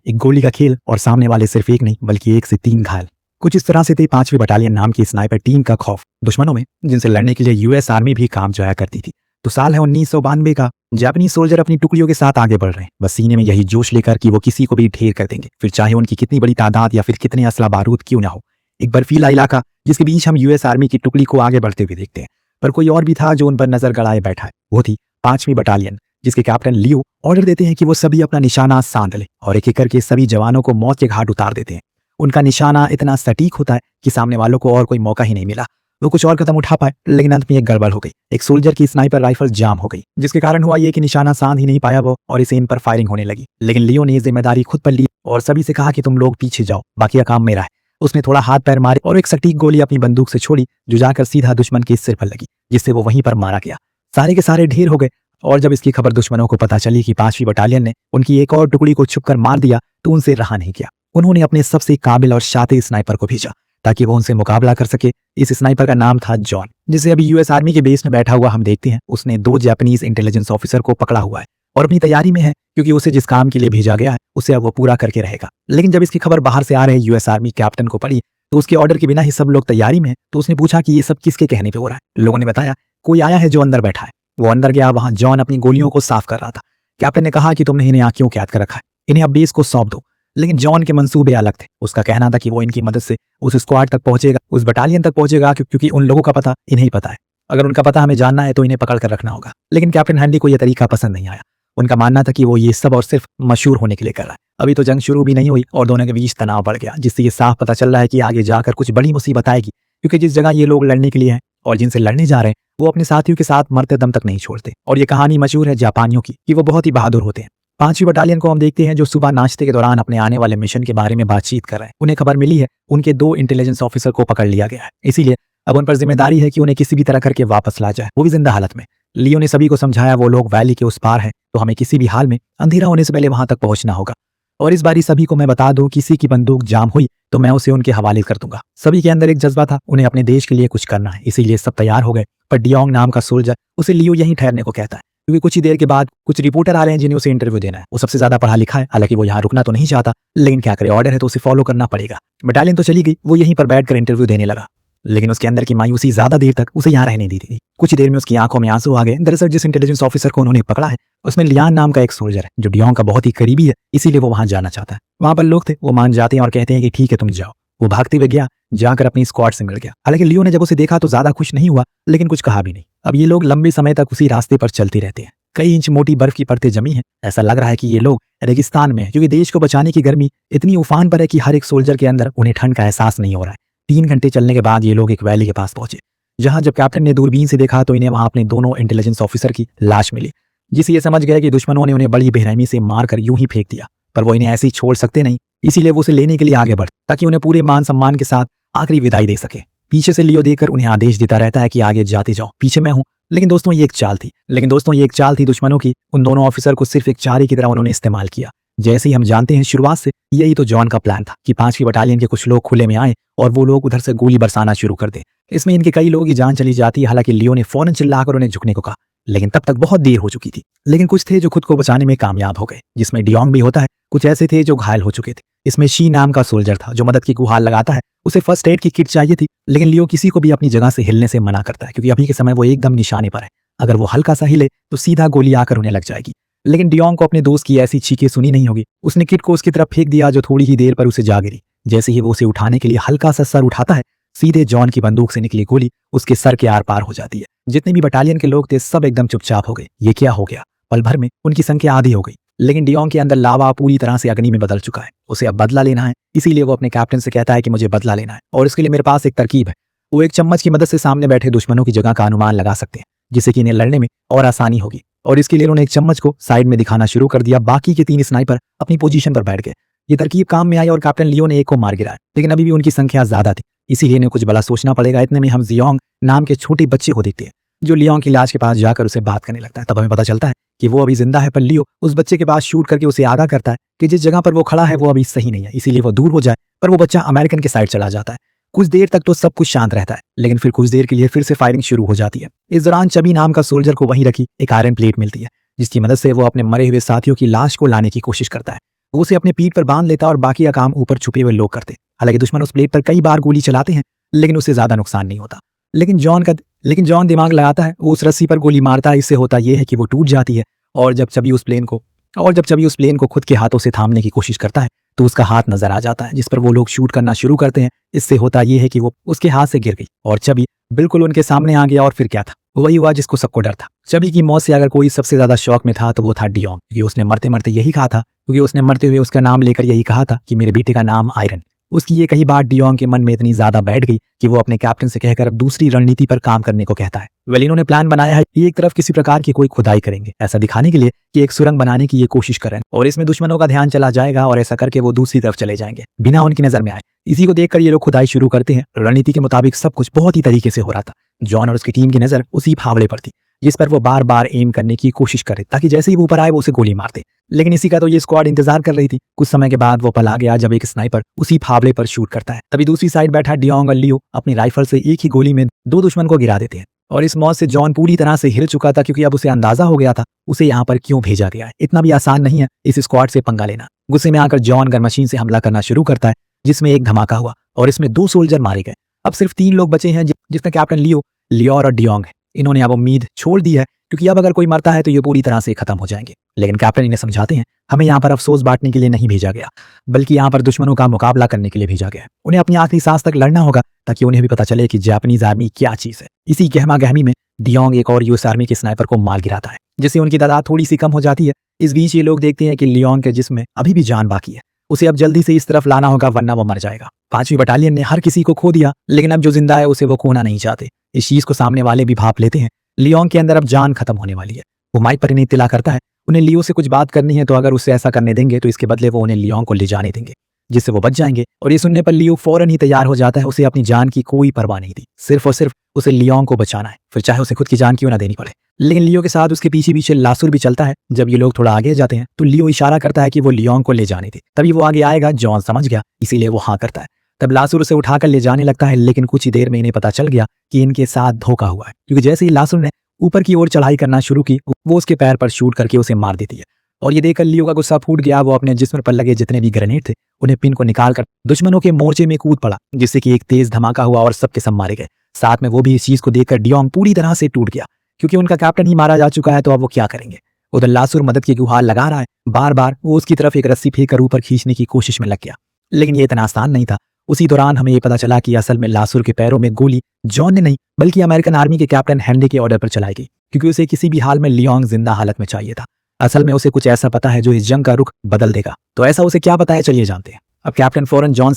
एक गोली का खेल और सामने वाले सिर्फ एक नहीं बल्कि 1 से 3 घायल। कुछ इस तरह से थी 5वीं बटालियन नाम की स्नाइपर टीम का खौफ दुश्मनों में, जिनसे लड़ने के लिए यूएस आर्मी भी काम जाया करती थी। तो साल है 1992 का। जापानी सोल्जर अपनी टुकड़ियों के साथ आगे बढ़ रहे हैं, बस सीने में यही जोश लेकर कि वो किसी को भी ढेर कर देंगे, फिर चाहे उनकी कितनी बड़ी तादाद या फिर कितने असला बारूद क्यों ना हो। एक बर्फीला इलाका जिसके बीच हम यूएस आर्मी की टुकड़ी को आगे बढ़ते हुए देखते हैं, पर कोई और भी था जो उन पर नजर गड़ाए बैठा है। वो थी 5वीं बटालियन, जिसके कैप्टन लियो ऑर्डर देते हैं कि वो सभी अपना निशाना साध ले और एक एक करके सभी जवानों को मौत के घाट उतार देते हैं। उनका निशाना इतना सटीक होता है कि सामने वालों को और कोई मौका ही नहीं मिला वो कुछ और कदम उठा पाए, लेकिन अंत में एक गड़बड़ हो गई। एक सोल्जर की स्नाइपर राइफल जाम हो गई, जिसके कारण हुआ ये कि निशाना साध ही नहीं पाया वो और इसे इन पर फायरिंग होने लगी। लेकिन लियो ने जिम्मेदारी खुद पर ली और सभी से कहा कि तुम लोग पीछे जाओ, बाकी का काम मेरा है। उसने थोड़ा हाथ पैर मारे और एक सटीक गोली अपनी बंदूक से छोड़ी जो जाकर सीधा दुश्मन के सिर पर लगी, जिससे वो वहीं पर मारा गया। सारे के सारे ढेर हो गए और जब इसकी खबर दुश्मनों को पता चली कि 5वीं बटालियन ने उनकी एक और टुकड़ी को छुपकर मार दिया तो उनसे रहा नहीं किया। उन्होंने अपने सबसे काबिल और शातिर स्नाइपर को भेजा ताकि वो उनसे मुकाबला कर सके। इस स्नाइपर का नाम था जॉन, जिसे अभी यूएस आर्मी के बेस में बैठा हुआ हम देखते हैं। उसने 2 जापानीज इंटेलिजेंस ऑफिसर को पकड़ा हुआ है और अपनी तैयारी में है, क्योंकि उसे जिस काम के लिए भेजा गया है उसे अब वो पूरा करके रहेगा। लेकिन जब इसकी खबर बाहर से आ रहे यूएस आर्मी कैप्टन को पड़ी तो उसके ऑर्डर के बिना ही सब लोग तैयारी में है। तो उसने पूछा कि ये सब किसके कहने पे हो रहा है। लोगों ने बताया कोई आया है जो अंदर बैठा है। वो अंदर गया, वहां जॉन अपनी गोलियों को साफ कर रहा था। कैप्टन ने कहा कि तुमने इन्हें यहाँ क्यों कैद कर रखा है, इन्हें अब बेस को सौंप दो। लेकिन जॉन के मंसूबे अलग थे। उसका कहना था कि वो इनकी मदद से उस स्क्वाड तक पहुंचेगा, उस बटालियन तक पहुंचेगा, क्योंकि उन लोगों का पता इन्हें ही पता है। अगर उनका पता हमें जानना है तो इन्हें पकड़ कर रखना होगा। लेकिन कैप्टन हैंडी को यह तरीका पसंद नहीं आया। उनका मानना था कि वो ये सब और सिर्फ मशहूर होने के लिए कर रहा है। अभी तो जंग शुरू भी नहीं हुई और दोनों के बीच तनाव बढ़ गया, जिससे ये साफ पता चल रहा है कि आगे जाकर कुछ बड़ी मुसीबत आएगी, क्योंकि जिस जगह ये लोग लड़ने के लिए हैं और जिनसे लड़ने जा रहे हैं वो अपने साथियों के साथ मरते दम तक नहीं छोड़ते। और ये कहानी मशहूर है जापानियों की कि वो बहुत ही बहादुर होते हैं। 5वीं बटालियन को हम देखते हैं जो सुबह नाश्ते के दौरान अपने आने वाले मिशन के बारे में बातचीत कर रहे हैं। उन्हें खबर मिली है उनके 2 इंटेलिजेंस ऑफिसर को पकड़ लिया गया है, इसीलिए अब उन पर जिम्मेदारी है कि उन्हें किसी भी तरह करके वापस ला जाए, वो भी जिंदा हालत में। लियो ने सभी को समझाया वो लोग वैली के उस पार है, तो हमें किसी भी हाल में अंधेरा होने से पहले वहां तक पहुंचना होगा। और इस बारी सभी को मैं बता दूं, किसी की बंदूक जाम हुई तो मैं उसे उनके हवाले कर दूंगा। सभी के अंदर एक जज्बा था, उन्हें अपने देश के लिए कुछ करना है, इसीलिए सब तैयार हो गए। पर डियोंग नाम का सोल्जर उसे लियो यहीं ठहरने को कहता है, क्योंकि कुछ ही देर के बाद कुछ रिपोर्टर आ रहे हैं जिन्हें उसे इंटरव्यू देना है। वो सबसे ज्यादा पढ़ा लिखा है, हालांकि वो यहाँ रुकना तो नहीं चाहता, लेकिन क्या करे, ऑर्डर है तो उसे फॉलो करना पड़ेगा। बटालियन तो चली गई, वो यहीं पर बैठकर इंटरव्यू देने लगा, लेकिन उसके अंदर की मायूसी ज्यादा देर तक उसे यहाँ रहने दी थी। कुछ देर में उसकी आंखों में आंसू आ गए। दरअसल जिस इंटेलिजेंस ऑफिसर को उन्होंने पकड़ा है उसमें लियान नाम का एक सोल्जर है जो डियोंग का बहुत ही करीबी है, इसीलिए वो वहां जाना चाहता है। वहां पर लोग थे, वो मान जाते हैं और कहते हैं कि ठीक है तुम जाओ। वो भागते हुए गया, जाकर अपनी स्क्वाड से मिल गया। हालांकि लियो ने जब उसे देखा तो ज्यादा खुश नहीं हुआ, लेकिन कुछ कहा भी नहीं। अब ये लोग लंबे समय तक उसी रास्ते पर चलते रहते हैं। कई इंच मोटी बर्फ की परतें जमी हैं। ऐसा लग रहा है कि ये लोग रेगिस्तान में है, क्योंकि देश को बचाने की गर्मी इतनी उफान पर है कि हर एक सोल्जर के अंदर उन्हें ठंड का एहसास नहीं हो रहा है। 3 घंटे चलने के बाद ये लोग एक वैली के पास पहुंचे, जहां जब कैप्टन ने दूरबीन से देखा तो इन्हें वहां अपने दोनों इंटेलिजेंस ऑफिसर की लाश मिली, जिसे ये समझ गए कि दुश्मनों ने उन्हें बड़ी बेरहमी से मारकर यूं ही फेंक दिया। पर वो इन्हें ऐसे ही छोड़ सकते नहीं, इसीलिए वो उसे लेने के लिए आगे बढ़े ताकि उन्हें पूरे मान सम्मान के साथ आखिरी विदाई दे सके। पीछे से लियो देकर उन्हें आदेश देता रहता है कि आगे जाते जाओ, पीछे मैं हूं। लेकिन दोस्तों ये एक चाल थी दुश्मनों की। उन दोनों ऑफिसर को सिर्फ एक चारे की तरह उन्होंने इस्तेमाल किया। जैसे ही हम जानते हैं शुरुआत से यही तो जॉन का प्लान था कि 5वीं बटालियन के कुछ लोग खुले में आए और वो लोग उधर से गोली बरसाना शुरू कर दे। इसमें इनके कई लोगों की जान चली जाती है। हालांकि लियो ने फौरन चिल्लाकर उन्हें झुकने को कहा, लेकिन तब तक बहुत देर हो चुकी थी। लेकिन कुछ थे जो खुद को बचाने में कामयाब हो गए, जिसमें डियोंग भी होता है। कुछ ऐसे थे जो घायल हो चुके थे। इसमें शी नाम का सोल्जर था जो मदद की गुहार लगाता है। उसे फर्स्ट एड की किट चाहिए थी, लेकिन लियो किसी को भी अपनी जगह से हिलने से मना करता है, क्योंकि अभी के समय वो एकदम निशाने पर है। अगर वो हल्का सा हिले तो सीधा गोली आकर उन्हें लग जाएगी। लेकिन डियोंग को अपने दोस्त की ऐसी चीखें सुनी नहीं होगी। उसने किट को उसकी तरफ फेंक दिया, जो थोड़ी ही देर पर उसे जा गिरी। जैसे ही वो उसे उठाने के लिए हल्का सा सर उठाता है, सीधे जॉन की बंदूक से निकली गोली उसके सर के आर पार हो जाती है। जितने भी बटालियन के लोग थे सब एकदम चुपचाप हो गए। ये क्या हो गया? पल भर में उनकी संख्या आधी हो गई। लेकिन डियोंग के अंदर लावा पूरी तरह से अग्नि में बदल चुका है। उसे अब बदला लेना है, इसीलिए वो अपने कैप्टन से कहता है कि मुझे बदला लेना है और इसके लिए मेरे पास एक तरकीब है। वो एक चम्मच की मदद से सामने बैठे दुश्मनों की जगह का अनुमान लगा सकते हैं, जिससे कि इन्हें लड़ने में और आसानी होगी। और इसके लिए उन्होंने एक चम्मच को साइड में दिखाना शुरू कर दिया। बाकी के 3 स्नाइपर अपनी पोजीशन पर बैठ गए। ये तरकीब काम में आई और कैप्टन लियो ने एक को मार गिराया, लेकिन अभी भी उनकी संख्या ज्यादा थी, इसीलिए इन्हें कुछ बड़ा सोचना पड़ेगा। इतने में हम जियोंग नाम के छोटे बच्चे को देखते हैं, जो लियोंग की लाश के पास जाकर उसे बात करने लगता है। तब हमें पता चलता है कि वो अभी जिंदा है, पर लियो उस बच्चे के पास शूट करके उसे आगाह करता है कि जिस जगह पर वो खड़ा है वो अभी सही नहीं है, इसीलिए वो दूर हो जाए। पर वो बच्चा अमेरिकन के साइड चला जाता है। कुछ देर तक तो सब कुछ शांत रहता है, लेकिन फिर कुछ देर के लिए फिर से फायरिंग शुरू हो जाती है। इस दौरान चबी नाम का सोल्जर को वहीं रखी एक आयरन प्लेट मिलती है, जिसकी मदद से वो अपने मरे हुए साथियों की लाश को लाने की कोशिश करता है। वो उसे अपने पीठ पर बांध लेता और बाकी का काम ऊपर छुपे हुए लोग करते। हालांकि दुश्मन उस प्लेट पर कई बार गोली चलाते हैं, लेकिन उससे ज्यादा नुकसान नहीं होता। लेकिन जॉन दिमाग लगाता है, वो उस रस्सी पर गोली मारता है। इससे होता यह है कि वो टूट जाती है। और जब चबी उस प्लेन को खुद के हाथों से थामने की कोशिश करता है तो उसका हाथ नजर आ जाता है, जिस पर वो लोग शूट करना शुरू करते हैं। इससे होता यह है कि वो उसके हाथ से गिर गई और चबी बिल्कुल उनके सामने आ गया। और फिर क्या था, वही हुआ जिसको सबको डर था। चबी की मौत से अगर कोई सबसे ज्यादा शौक में था तो वो था डियोंग, क्योंकि उसने मरते मरते यही कहा था, क्योंकि उसने मरते हुए उसका नाम लेकर यही कहा था कि मेरे बेटे का नाम आयरन। उसकी ये कही बात डियोंग के मन में इतनी ज्यादा बैठ गई कि वो अपने कैप्टन से कहकर अब दूसरी रणनीति पर काम करने को कहता है। वेल, इन्होंने प्लान बनाया है कि एक तरफ किसी प्रकार की कोई खुदाई करेंगे, ऐसा दिखाने के लिए कि एक सुरंग बनाने की ये कोशिश करें, और इसमें दुश्मनों का ध्यान चला जाएगा और ऐसा करके वो दूसरी तरफ चले जाएंगे बिना उनकी नजर में आए। इसी को देखकर ये लोग खुदाई शुरू करते हैं। रणनीति के मुताबिक सब कुछ बहुत ही तरीके से हो रहा था। जॉन और उसकी टीम की नजर उसी फावड़े पर थी जिस पर वो बार बार एम करने की कोशिश करे ताकि जैसे ही वो ऊपर आए वो उसे गोली मार दे। लेकिन इसी का तो ये स्क्वाड इंतजार कर रही थी। कुछ समय के बाद वो पल आ गया जब एक स्नाइपर उसी फावड़े पर शूट करता है। तभी दूसरी साइड बैठा डियोंग और लियो अपनी राइफल से एक ही गोली में दो दुश्मन को गिरा देते हैं। और इस मौत से जॉन पूरी तरह से हिल चुका था, क्योंकि अब उसे अंदाजा हो गया था उसे यहाँ पर क्यों भेजा गया है। इतना भी आसान नहीं है इस स्क्वाड से पंगा लेना। गुस्से में आकर जॉन गन मशीन से हमला करना शुरू करता है, जिसमें एक धमाका हुआ और इसमें 2 सोल्जर मारे गए। अब सिर्फ 3 लोग बचे हैं, जिसमें कैप्टन लियो, लियोर और डियोंग है। इन्होंने अब उम्मीद छोड़ दी है, क्योंकि अब अगर कोई मरता है तो ये पूरी तरह से खत्म हो जाएंगे। लेकिन कैप्टन इन्हें समझाते हैं, हमें यहाँ पर अफसोस बांटने के लिए नहीं भेजा गया, बल्कि यहाँ पर दुश्मनों का मुकाबला करने के लिए भेजा गया है। उन्हें अपनी आखिरी सांस तक लड़ना होगा ताकि उन्हें भी पता चले कि जापानीज आर्मी क्या चीज है। इसी गहमा गहमी में डियोंग एक और यूएस आर्मी के स्नाइपर को मार गिराता है, जिससे उनकी तादाद थोड़ी सी कम हो जाती है। इस बीच ये लोग देखते हैं कि लियोंग के जिस्म में अभी भी जान बाकी है। उसे अब जल्दी से इस तरफ लाना होगा, वरना वो मर जाएगा। 5वीं बटालियन ने हर किसी को खो दिया, लेकिन अब जो जिंदा है उसे वो खोना नहीं चाहते। इस चीज को सामने वाले भी भाप लेते हैं। लियोंग के अंदर अब जान खत्म होने वाली है। वो माइक पर इन्हें इत्तला करता है, उन्हें लियो से कुछ बात करनी है, तो अगर उसे ऐसा करने देंगे तो इसके बदले वो उन्हें लियोंग को ले जाने देंगे, जिससे वो बच जाएंगे। और ये सुनने पर लियो फौरन ही तैयार हो जाता है। उसे अपनी जान की कोई परवाह नहीं थी, सिर्फ और सिर्फ उसे लियोंग को बचाना है, फिर चाहे उसे खुद की जान क्यों ना देनी पड़े। लेकिन लियो के साथ उसके पीछे पीछे लासुर भी चलता है। जब ये लोग थोड़ा आगे जाते हैं तो लियो इशारा करता है कि वो लियोंग को ले जाने दे, तभी वो आगे आएगा। जॉन समझ गया, इसीलिए वो हाँ करता है। तब लासुर उसे उठाकर ले जाने लगता है, लेकिन कुछ ही देर में इन्हें पता चल गया कि इनके साथ धोखा हुआ है, क्योंकि जैसे ही लासुर ने ऊपर की ओर चढ़ाई करना शुरू की, वो उसके पैर पर शूट करके उसे मार देती है। और ये देखकर लियो का गुस्सा फूट गया। वो अपने जिस्म पर लगे जितने भी ग्रेनेड थे उन्हें पिन को निकालकर दुश्मनों के मोर्चे में कूद पड़ा, जिससे कि एक तेज धमाका हुआ और सबके सब मारे गए। साथ में वो भी इस चीज को देखकर डियोंग पूरी तरह से टूट गया, क्योंकि उनका कैप्टन ही मारा जा चुका है, तो अब वो क्या करेंगे। उधर लासुर मदद की गुहार लगा रहा है। बार बार वो उसकी तरफ एक रस्सी फेंककर ऊपर खींचने की कोशिश में लग गया, लेकिन ये इतना आसान नहीं था। उसी दौरान हमें ये पता चला कि असल में लासुर के पैरों में गोली जॉन ने नहीं, बल्कि अमेरिकन आर्मी के कैप्टन हेनरी के ऑर्डर पर चलाई गई, क्योंकि उसे किसी भी हाल में लियोंग जिंदा हालत में चाहिए था। असल में उसे कुछ ऐसा पता है जो इस जंग का रुख बदल देगा। तो ऐसा उसे क्या पता है, चलिए जानते हैं। अब कैप्टन फौरन जॉन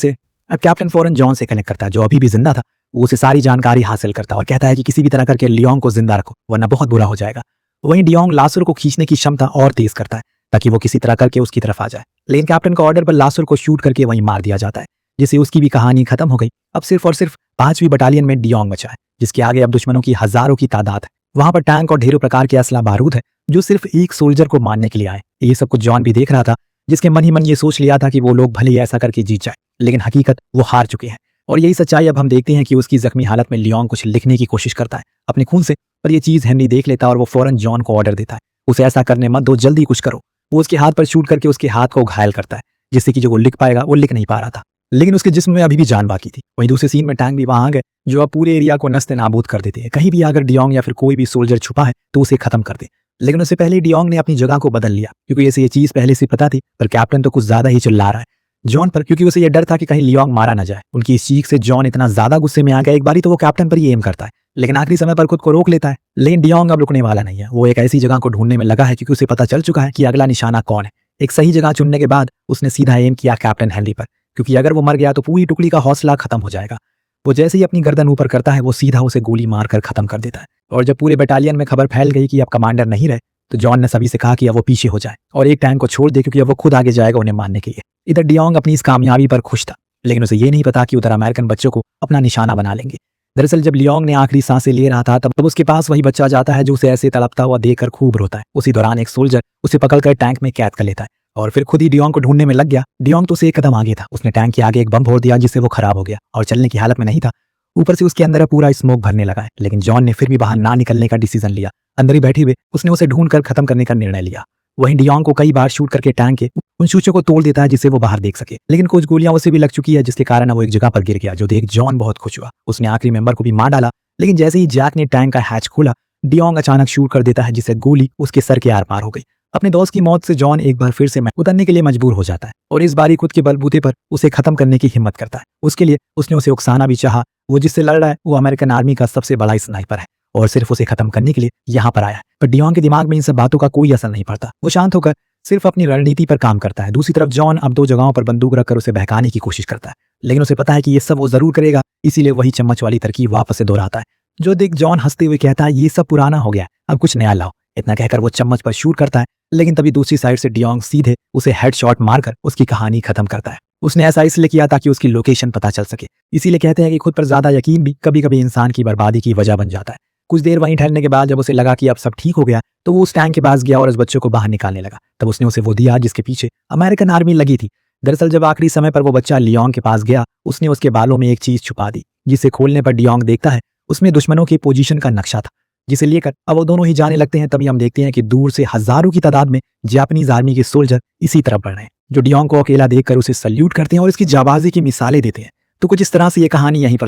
से कनेक्ट करता है, जो अभी भी जिंदा था। वो उसे सारी जानकारी हासिल करता है और कहता है कि किसी भी तरह करके लियोंग को जिंदा रखो, वरना बहुत बुरा हो जाएगा। वहीं डियोंग लासुर को खींचने की क्षमता और तेज करता है ताकि वो किसी तरह करके उसकी तरफ आ जाए। लेकिन कैप्टन का ऑर्डर पर लासुर को शूट करके वहीं मार दिया जाता है, जिससे उसकी भी कहानी खत्म हो गई। अब सिर्फ और सिर्फ 5वीं बटालियन में डियोंग बचा है, जिसके आगे अब दुश्मनों की हजारों की तादाद है। वहां पर टैंक और ढेरों प्रकार के असला बारूद है, जो सिर्फ एक सोल्जर को मारने के लिए आए। ये सब कुछ जॉन भी देख रहा था, जिसके मन ही मन ये सोच लिया था कि वो लोग भले ही ऐसा करके जीत जाए, लेकिन हकीकत वो हार चुके हैं। और यही सच्चाई अब हम देखते हैं कि उसकी जख्मी हालत में लियोंग कुछ लिखने की कोशिश करता है अपने खून से, पर यह चीज हेनरी देख लेता है और वो फौरन जॉन को ऑर्डर देता है, उसे ऐसा करने मत दो, जल्दी कुछ करो। वो उसके हाथ पर शूट करके उसके हाथ को घायल करता है, जिससे कि जो वो लिख पाएगा वो लिख नहीं पा रहा था, लेकिन उसके जिस्म में अभी भी जान बाकी थी। वहीं दूसरे सीन में टैंक भी वहां आ गए, जो अब पूरे एरिया को नस्ते नाबूद कर देते हैं। कहीं भी अगर डियोंग या फिर कोई भी सोल्जर छुपा है तो उसे खत्म कर दे। लेकिन उससे पहले डियोंग ने अपनी जगह को बदल लिया, क्योंकि इसे ये चीज पहले से पता थी, पर कैप्टन तो कुछ ज्यादा ही चिल्ला रहा है जॉन पर, क्योंकि उसे यह डर था कि कहीं लियोंग मारा ना जाए। उनकी इस चीख से जॉन इतना ज्यादा गुस्से में आ गया, एक बारी तो वो कैप्टन पर ही एम करता है, लेकिन आखिरी समय पर खुद को रोक लेता है। लेकिन डियोंग अब रुकने वाला नहीं है। वो एक ऐसी जगह को ढूंढने में लगा है, क्योंकि उसे पता चल चुका है कि अगला निशाना कौन है। एक सही जगह चुनने के बाद उसने सीधा एम किया कैप्टन हेनरी पर, क्योंकि अगर वो मर गया तो पूरी टुकड़ी का हौसला खत्म हो जाएगा। वो जैसे ही अपनी गर्दन ऊपर करता है, वो सीधा उसे गोली मारकर खत्म कर देता है। और जब पूरे बटालियन में खबर फैल गई कि अब कमांडर नहीं रहे, तो जॉन ने सभी से कहा कि अब वो पीछे हो जाए और एक टैंक को छोड़ दे, क्योंकि अब वो खुद आगे जाएगा उन्हें मारने के लिए। इधर डियोंग अपनी इस कामयाबी पर खुश था, लेकिन उसे ये नहीं पता कि उधर अमेरिकन बच्चों को अपना निशाना बना लेंगे। दरअसल जब लियोंग ने आखिरी सांसें ले रहा था, तब उसके पास वही बच्चा जाता है जो उसे ऐसे तड़पता हुआ देखकर खूब रोता है। उसी दौरान एक सोल्जर उसे पकड़कर टैंक में कैद कर लेता है और फिर खुद ही डियोंग को ढूंढने में लग गया। डियोंग तो उसे एक कदम आगे था, उसने टैंक के आगे एक बम फोड़ दिया, जिससे वो खराब हो गया और चलने की हालत में नहीं था। ऊपर से उसके अंदर पूरा स्मोक भरने लगा है, लेकिन जॉन ने फिर भी बाहर ना निकलने का डिसीजन लिया। अंदर ही बैठे हुए उसने उसे ढूंढकर खत्म करने का निर्णय लिया। वहीं डियोंग को कई बार शूट करके टैंक के उन शीशों को तोड़ देता है जिससे वो बाहर देख सके। लेकिन कुछ गोलियां उसे भी लग चुकी है जिसके कारण वो एक जगह पर गिर गया, जो देख जॉन बहुत खुश हुआ। उसने आखिरी मेंबर को भी मार डाला। लेकिन जैसे ही जैक ने टैंक का हैच खोला, डियोंग अचानक शूट कर देता है जिससे गोली उसके सर के आर पार हो गई। अपने दोस्त की मौत से जॉन एक बार फिर से उतरने के लिए मजबूर हो जाता है और इस बारी खुद के बलबूते पर उसे खत्म करने की हिम्मत करता है। उसके लिए उसने उसे उकसाना भी चाहा। वो जिससे लड़ रहा है वो अमेरिकन आर्मी का सबसे बड़ा स्नाइपर है और सिर्फ उसे खत्म करने के लिए यहाँ पर आया है। पर डियोंग के दिमाग में इन सब बातों का कोई असर नहीं पड़ता। वो शांत होकर सिर्फ अपनी रणनीति पर काम करता है। दूसरी तरफ जॉन अब 2 जगहों पर बंदूक रखकर उसे बहकाने की कोशिश करता है, लेकिन उसे पता है कि ये सब वो जरूर करेगा, इसीलिए वही चम्मच वाली तरकीब वापस से दोहराता है। जो देख जॉन हंसते हुए कहता है, ये सब पुराना हो गया, अब कुछ नया लाओ। इतना कहकर वो चम्मच पर शूट करता है, लेकिन तभी दूसरी साइड से डियोंग सीधे उसे हेडशॉट मारकर उसकी कहानी खत्म करता है। उसने ऐसा इसलिए किया ताकि उसकी लोकेशन पता चल सके। इसीलिए कहते हैं कि खुद पर ज्यादा यकीन भी कभी कभी इंसान की बर्बादी की वजह बन जाता है। कुछ देर वहीं ठहरने के बाद जब उसे लगा कि अब सब ठीक हो गया, तो वो उस टैंक के पास गया और उस बच्चे को बाहर निकालने लगा। तब उसने उसे वो दिया जिसके पीछे अमेरिकन आर्मी लगी थी। दरअसल जब आखिरी समय पर वो बच्चा लियोंग के पास गया, उसने उसके बालों में एक चीज छुपा दी, जिसे खोलने पर डियोंग देखता है उसमें दुश्मनों की पोजीशन का नक्शा था, जिसे लेकर अब वो दोनों ही जाने लगते हैं। तभी हम देखते हैं कि दूर से हजारों की तादाद में जापानीज आर्मी के सोल्जर इसी तरफ बढ़ रहे हैं, जो डियोंग को अकेला देखकर उसे सल्यूट करते हैं और इसकी जाबाजी की मिसालें देते हैं। तो कुछ इस तरह से ये कहानी यहीं पर